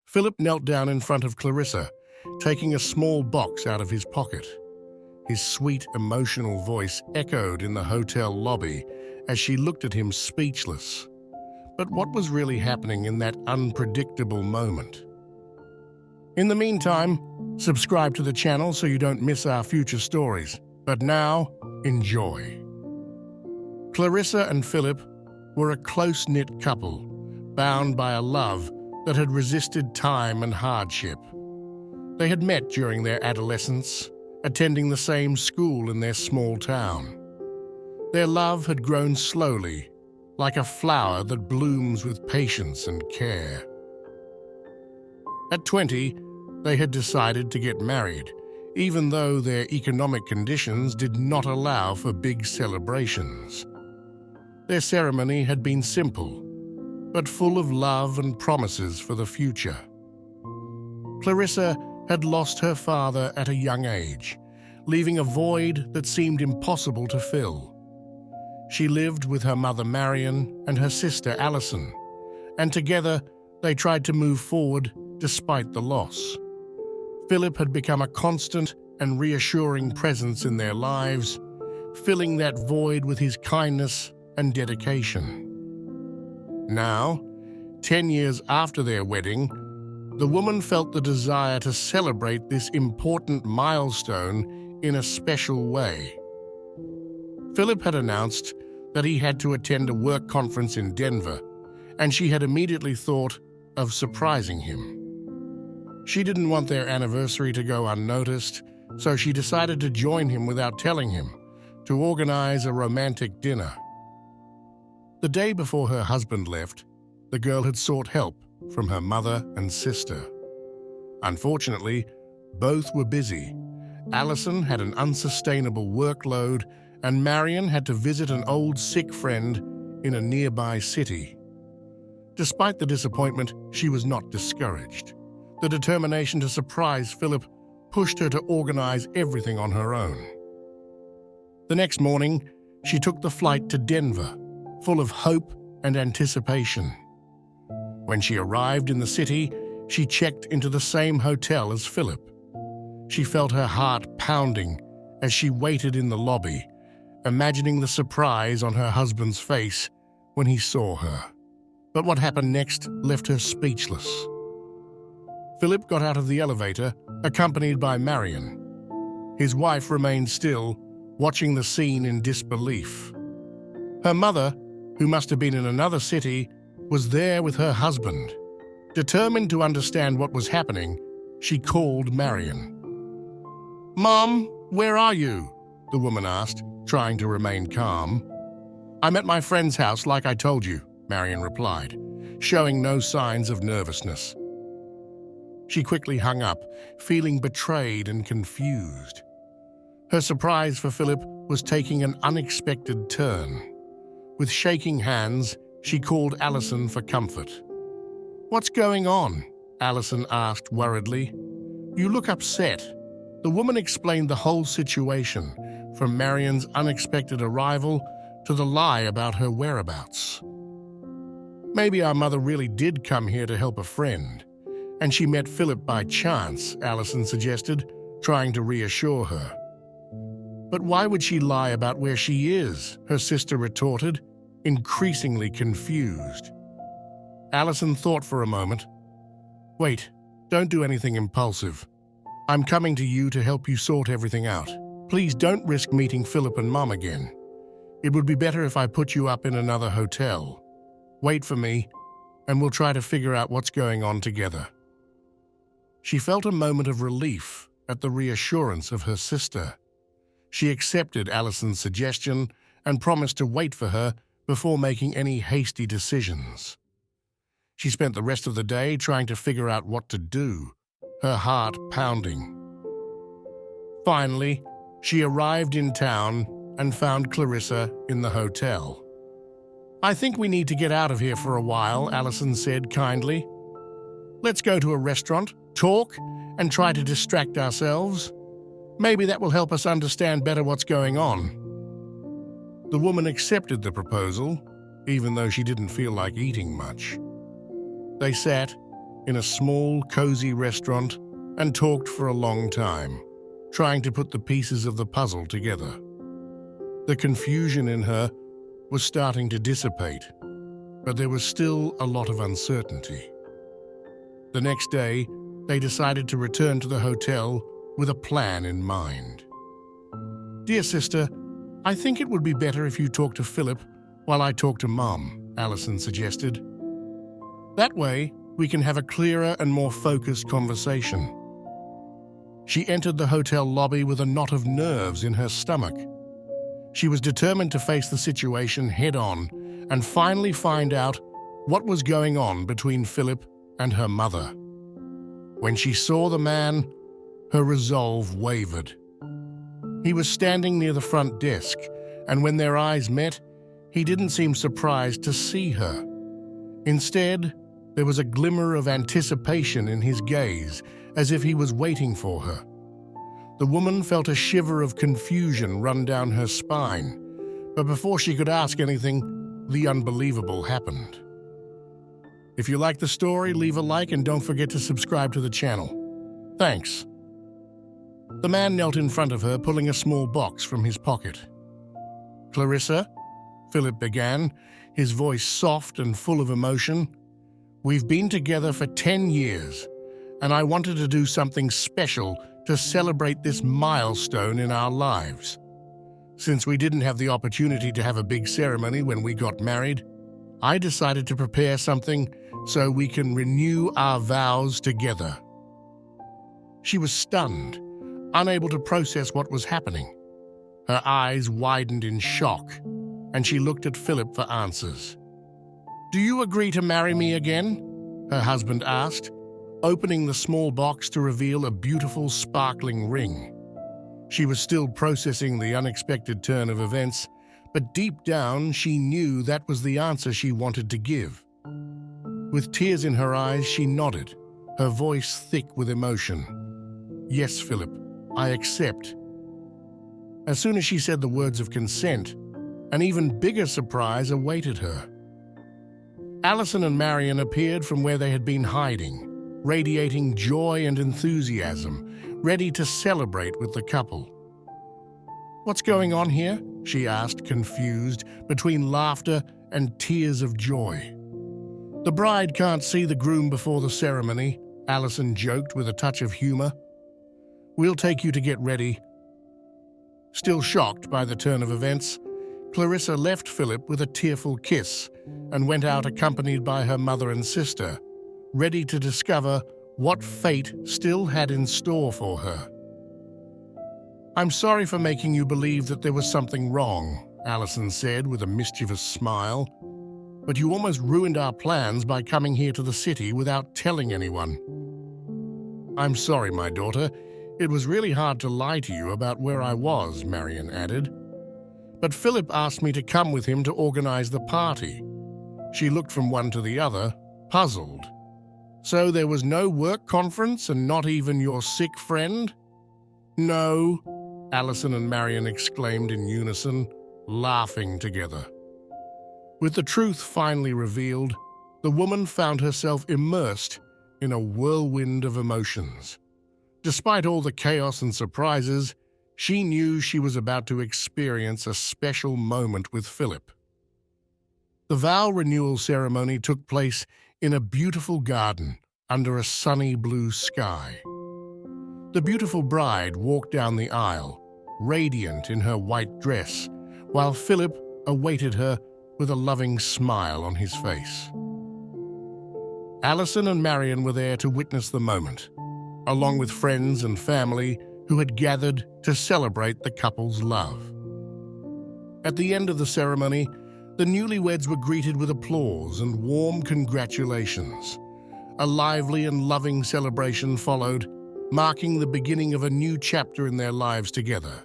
Philip knelt down in front of Clarissa, taking a small box out of his pocket. His sweet, emotional voice echoed in the hotel lobby as she looked at him speechless. But what was really happening in that unpredictable moment? In the meantime, subscribe to the channel so you don't miss our future stories. But now, enjoy. Clarissa and Philip were a close-knit couple, bound by a love that had resisted time and hardship. They had met during their adolescence, attending the same school in their small town. Their love had grown slowly, like a flower that blooms with patience and care. At 20, they had decided to get married, even though their economic conditions did not allow for big celebrations. Their ceremony had been simple, but full of love and promises for the future. Clarissa had lost her father at a young age, leaving a void that seemed impossible to fill. She lived with her mother Marion and her sister Alison, and together they tried to move forward despite the loss. Philip had become a constant and reassuring presence in their lives, filling that void with his kindness and dedication. Now, 10 years after their wedding, the woman felt the desire to celebrate this important milestone in a special way. Philip had announced that he had to attend a work conference in Denver, and she had immediately thought of surprising him. She didn't want their anniversary to go unnoticed, so she decided to join him without telling him, to organize a romantic dinner. The day before her husband left, the girl had sought help from her mother and sister. Unfortunately, both were busy. Alison had an unsustainable workload, and Marion had to visit an old sick friend in a nearby city. Despite the disappointment, she was not discouraged. The determination to surprise Philip pushed her to organize everything on her own. The next morning, she took the flight to Denver, full of hope and anticipation. When she arrived in the city, she checked into the same hotel as Philip. She felt her heart pounding as she waited in the lobby, imagining the surprise on her husband's face when he saw her. But what happened next left her speechless. Philip got out of the elevator, accompanied by Marion. His wife remained still, watching the scene in disbelief. Her mother, who must have been in another city, was there with her husband. Determined to understand what was happening, she called Marion. "Mom, where are you?" the woman asked, trying to remain calm. "I'm at my friend's house like I told you," Marion replied, showing no signs of nervousness. She quickly hung up, feeling betrayed and confused. Her surprise for Philip was taking an unexpected turn. With shaking hands, she called Alison for comfort. "What's going on?" Alison asked worriedly. "You look upset." The woman explained the whole situation, from Marion's unexpected arrival to the lie about her whereabouts. "Maybe our mother really did come here to help a friend, and she met Philip by chance," Alison suggested, trying to reassure her. "But why would she lie about where she is?" her sister retorted, increasingly confused. Alison thought for a moment. "Wait, don't do anything impulsive. I'm coming to you to help you sort everything out. Please don't risk meeting Philip and Mom again. It would be better if I put you up in another hotel. Wait for me, and we'll try to figure out what's going on together." She felt a moment of relief at the reassurance of her sister. She accepted Alison's suggestion and promised to wait for her before making any hasty decisions. She spent the rest of the day trying to figure out what to do, her heart pounding. Finally, she arrived in town and found Clarissa in the hotel. "I think we need to get out of here for a while," Alison said kindly. "Let's go to a restaurant, talk, and try to distract ourselves. Maybe that will help us understand better what's going on." The woman accepted the proposal, even though she didn't feel like eating much. They sat, in a small, cozy restaurant and talked for a long time, trying to put the pieces of the puzzle together. The confusion in her was starting to dissipate, but there was still a lot of uncertainty. The next day, they decided to return to the hotel with a plan in mind. "Dear sister, I think it would be better if you talk to Philip while I talk to Mom," Allison suggested. "That way, we can have a clearer and more focused conversation." She entered the hotel lobby with a knot of nerves in her stomach. She was determined to face the situation head-on and finally find out what was going on between Philip and her mother. When she saw the man, her resolve wavered. He was standing near the front desk, and when their eyes met, he didn't seem surprised to see her. Instead, there was a glimmer of anticipation in his gaze, as if he was waiting for her. The woman felt a shiver of confusion run down her spine, but before she could ask anything, the unbelievable happened. If you like the story, leave a like and don't forget to subscribe to the channel. Thanks. The man knelt in front of her, pulling a small box from his pocket. "Clarissa," Philip began, his voice soft and full of emotion, "we've been together for 10 years, and I wanted to do something special to celebrate this milestone in our lives. Since we didn't have the opportunity to have a big ceremony when we got married, I decided to prepare something so we can renew our vows together." She was stunned, unable to process what was happening. Her eyes widened in shock, and she looked at Philip for answers. "Do you agree to marry me again?" her husband asked, opening the small box to reveal a beautiful, sparkling ring. She was still processing the unexpected turn of events, but deep down she knew that was the answer she wanted to give. With tears in her eyes, she nodded, her voice thick with emotion. "Yes, Philip, I accept." As soon as she said the words of consent, an even bigger surprise awaited her. Allison and Marion appeared from where they had been hiding, radiating joy and enthusiasm, ready to celebrate with the couple. "What's going on here?" she asked, confused, between laughter and tears of joy. "The bride can't see the groom before the ceremony," Allison joked with a touch of humor. "We'll take you to get ready." Still shocked by the turn of events, Clarissa left Philip with a tearful kiss and went out accompanied by her mother and sister, ready to discover what fate still had in store for her. "I'm sorry for making you believe that there was something wrong," Allison said with a mischievous smile, "but you almost ruined our plans by coming here to the city without telling anyone." "I'm sorry, my daughter. It was really hard to lie to you about where I was," Marion added. "But Philip asked me to come with him to organize the party." She looked from one to the other, puzzled. "So there was no work conference and not even your sick friend?" "No," Allison and Marion exclaimed in unison, laughing together. With the truth finally revealed, the woman found herself immersed in a whirlwind of emotions. Despite all the chaos and surprises, she knew she was about to experience a special moment with Philip. The vow renewal ceremony took place in a beautiful garden under a sunny blue sky. The beautiful bride walked down the aisle, radiant in her white dress, while Philip awaited her with a loving smile on his face. Allison and Marion were there to witness the moment, along with friends and family who had gathered to celebrate the couple's love. At the end of the ceremony, the newlyweds were greeted with applause and warm congratulations. A lively and loving celebration followed, marking the beginning of a new chapter in their lives together.